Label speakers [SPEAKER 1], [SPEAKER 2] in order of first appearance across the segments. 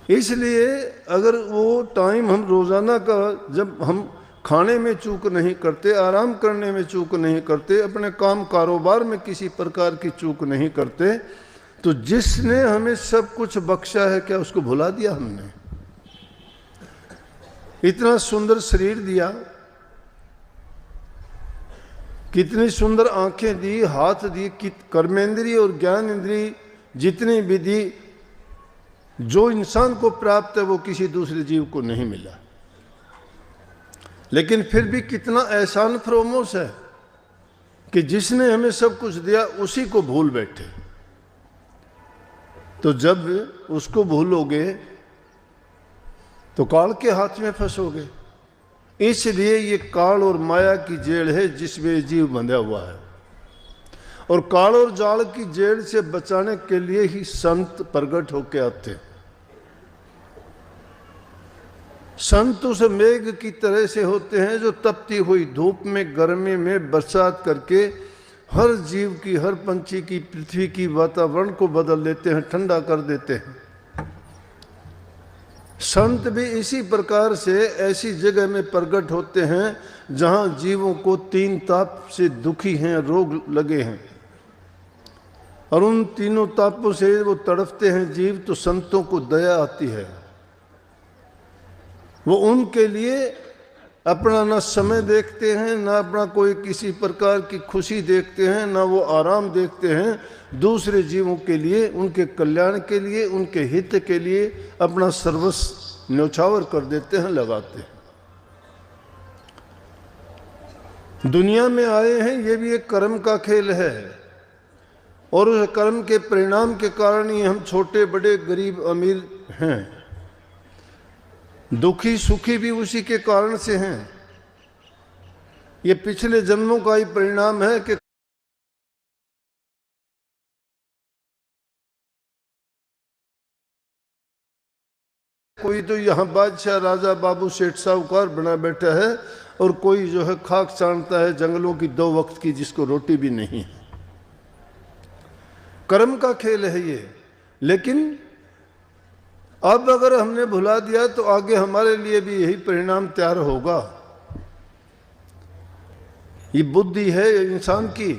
[SPEAKER 1] इसलिए अगर वो टाइम हम रोज़ाना का जब हम खाने में चूक नहीं करते, आराम करने में चूक नहीं करते, अपने काम कारोबार में किसी प्रकार की चूक नहीं करते, तो जिसने हमें सब कुछ बख्शा है क्या उसको भुला दिया हमने? इतना सुंदर शरीर दिया, कितनी सुंदर आंखें दी, हाथ दी, कर्मेंद्रिय और ज्ञान इंद्रिय जितनी भी दी, जो इंसान को प्राप्त है वो किसी दूसरे जीव को नहीं मिला। लेकिन फिर भी कितना एहसान फरोमोश है कि जिसने हमें सब कुछ दिया उसी को भूल बैठे। तो जब उसको भूलोगे तो काल के हाथ में फंसोगे। इसलिए ये काल और माया की जेल है जिसमें जीव बंधा हुआ है, और काल और जाल की जेल से बचाने के लिए ही संत प्रकट होके आते हैं। संत उस मेघ की तरह से होते हैं जो तपती हुई धूप में, गर्मी में बरसात करके हर जीव की, हर पंछी की, पृथ्वी की वातावरण को बदल देते हैं, ठंडा कर देते हैं। संत भी इसी प्रकार से ऐसी जगह में प्रकट होते हैं जहां जीवों को तीन ताप से दुखी हैं, रोग लगे हैं, और उन तीनों तापों से वो तड़पते हैं जीव। तो संतों को दया आती है, वो उनके लिए अपना ना समय देखते हैं, ना अपना कोई किसी प्रकार की खुशी देखते हैं, ना वो आराम देखते हैं। दूसरे जीवों के लिए, उनके कल्याण के लिए, उनके हित के लिए अपना सर्वस्व न्यौछावर कर देते हैं, लगाते हैं। दुनिया में आए हैं ये भी एक कर्म का खेल है, और उस कर्म के परिणाम के कारण ही हम छोटे बड़े, गरीब अमीर हैं। दुखी सुखी भी उसी के कारण से हैं। ये पिछले जन्मों का ही परिणाम है कि कोई तो यहाँ बादशाह, राजा, बाबू, सेठ, साहूकार बना बैठा है, और कोई जो है खाक छानता है जंगलों की 2 वक्त की, जिसको रोटी भी नहीं है। कर्म का खेल है ये। लेकिन अब अगर हमने भुला दिया तो आगे हमारे लिए भी यही परिणाम तैयार होगा। ये बुद्धि है इंसान की।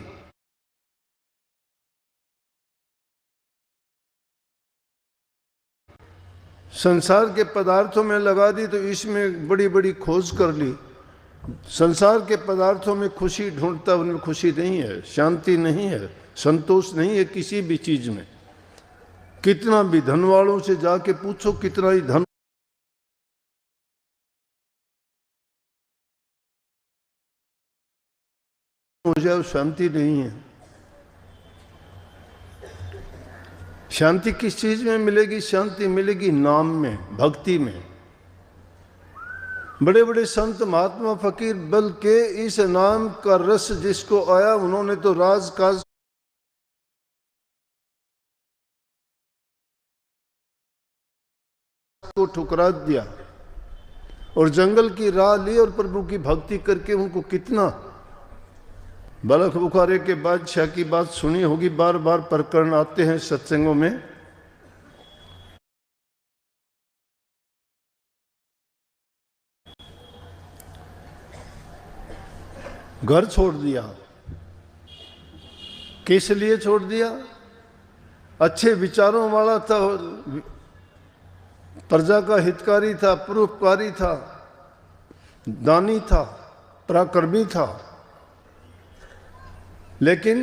[SPEAKER 1] संसार के पदार्थों में लगा दी तो इसमें बड़ी बड़ी खोज कर ली। संसार के पदार्थों में खुशी ढूंढता, उनमें खुशी नहीं है, शांति नहीं है, संतोष नहीं है किसी भी चीज में। कितना भी धन वालों से जाके पूछो, कितना ही धन हो जाए, शांति नहीं है। शांति किस चीज में मिलेगी? शांति मिलेगी नाम में, भक्ति में। बड़े बड़े संत, महात्मा, फकीर, बल्कि इस नाम का रस जिसको आया, उन्होंने तो राजकाज को ठुकरा दिया और जंगल की राह ली, और प्रभु की भक्ति करके उनको कितना बलख बुखारे के बादशाह की बात सुनी होगी। बार बार प्रकरण आते हैं सत्संगों में। घर छोड़ दिया। किस लिए छोड़ दिया? अच्छे विचारों वाला था, प्रजा का हितकारी था, परोपकारी था, दानी था, पराक्रमी था, लेकिन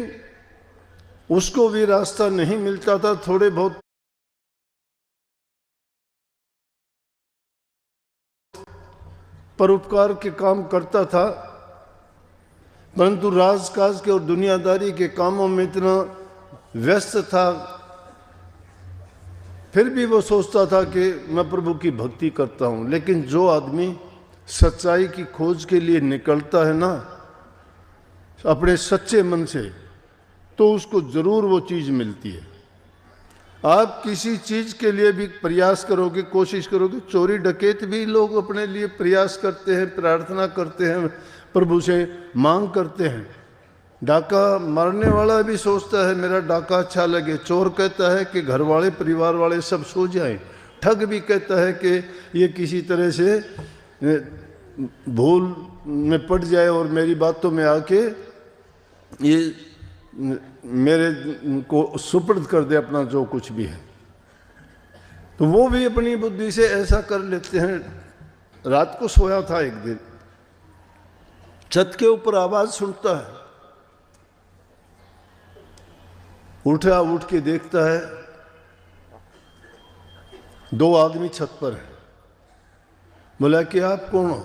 [SPEAKER 1] उसको भी रास्ता नहीं मिलता था। थोड़े बहुत परोपकार के काम करता था, परंतु राजकाज के और दुनियादारी के कामों में इतना व्यस्त था, फिर भी वो सोचता था कि मैं प्रभु की भक्ति करता हूँ। लेकिन जो आदमी सच्चाई की खोज के लिए निकलता है ना अपने सच्चे मन से, तो उसको जरूर वो चीज़ मिलती है। आप किसी चीज़ के लिए भी प्रयास करोगे, कोशिश करोगे, चोरी डकैत भी लोग अपने लिए प्रयास करते हैं, प्रार्थना करते हैं, प्रभु से मांग करते हैं। डाका मारने वाला भी सोचता है मेरा डाका अच्छा लगे। चोर कहता है कि घर वाले, परिवार वाले सब सो जाएं, ठग भी कहता है कि ये किसी तरह से भूल में पड़ जाए और मेरी बातों में आके ये मेरे को सुपुर्द कर दे अपना जो कुछ भी है। तो वो भी अपनी बुद्धि से ऐसा कर लेते हैं। रात को सोया था एक दिन, छत के ऊपर आवाज सुनता है, उठा, उठ के देखता है 2 आदमी छत पर है। बोला कि आप कौन हो,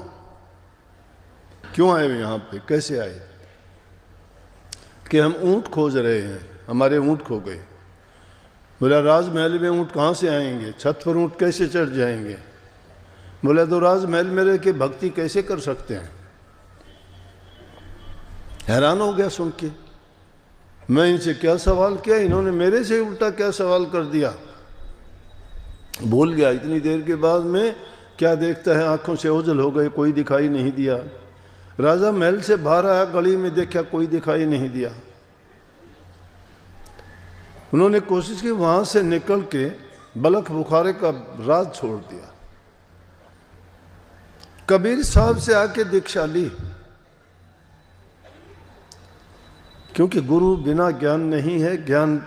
[SPEAKER 1] क्यों आए हो यहाँ पे, कैसे आए? कि हम ऊंट खोज रहे हैं, हमारे ऊंट खो गए। बोला राजमहल में ऊंट कहाँ से आएंगे, छत पर ऊंट कैसे चढ़ जाएंगे? बोला तो राजमहल में रह के भक्ति कैसे कर सकते हैं? हैरान हो गया सुन के। मैं इनसे क्या सवाल किया, इन्होंने मेरे से उल्टा क्या सवाल कर दिया। भूल गया। इतनी देर के बाद में क्या देखता है, आंखों से ओझल हो गए, कोई दिखाई नहीं दिया। राजा महल से बाहर आया, गली में देखा, कोई दिखाई नहीं दिया। उन्होंने कोशिश की वहां से निकल के बलख बुखारे का राज छोड़ दिया। कबीर साहब से आके दीक्षा ली, क्योंकि गुरु बिना ज्ञान नहीं है, ज्ञान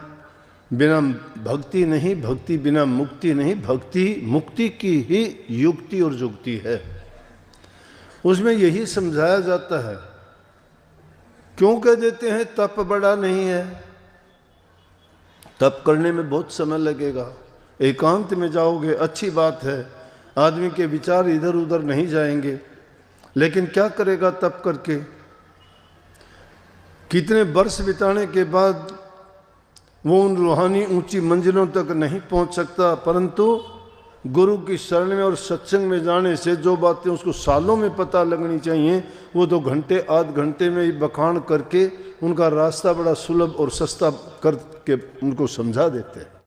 [SPEAKER 1] बिना भक्ति नहीं, भक्ति बिना मुक्ति नहीं, भक्ति मुक्ति की ही युक्ति और जुक्ति है। उसमें यही समझाया जाता है। क्यों कह देते हैं तप बड़ा नहीं है? तप करने में बहुत समय लगेगा, एकांत में जाओगे, अच्छी बात है, आदमी के विचार इधर उधर नहीं जाएंगे, लेकिन क्या करेगा तप करके? कितने वर्ष बिताने के बाद वो उन रूहानी ऊंची मंजिलों तक नहीं पहुंच सकता, परंतु गुरु की शरण में और सत्संग में जाने से जो बातें उसको सालों में पता लगनी चाहिए, वो तो घंटे आध घंटे में ही बखान करके उनका रास्ता बड़ा सुलभ और सस्ता करके उनको समझा देते हैं।